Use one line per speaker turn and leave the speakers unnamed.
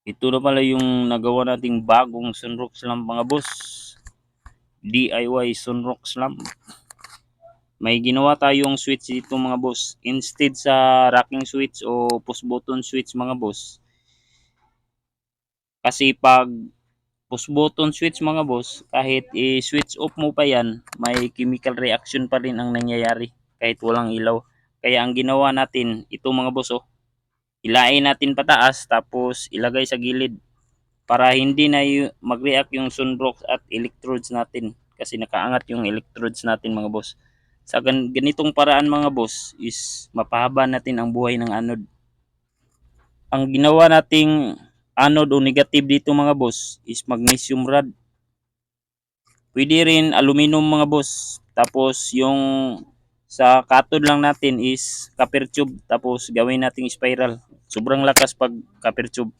Ito na pala yung nagawa nating bagong sunrock lamp mga boss. DIY sunrock lamp. May ginawa tayong switch dito mga boss. Instead sa rocking switch o push button switch mga boss. Kasi pag push button switch mga boss, kahit i-switch off mo pa yan, may chemical reaction pa rin ang nangyayari kahit walang ilaw. Kaya ang ginawa natin, ito mga boss oh, ilain natin pataas tapos ilagay sa gilid para hindi na mag-react yung sunrock at electrodes natin kasi nakaangat yung electrodes natin mga boss. Sa ganitong paraan mga boss is mapahaba natin ang buhay ng anode. Ang ginawa nating anode o negative dito mga boss is magnesium rod. Pwede rin aluminum mga boss. Tapos yung sa cathode lang natin is copper tube tapos gawin nating spiral. Sobrang lakas pag copper tube.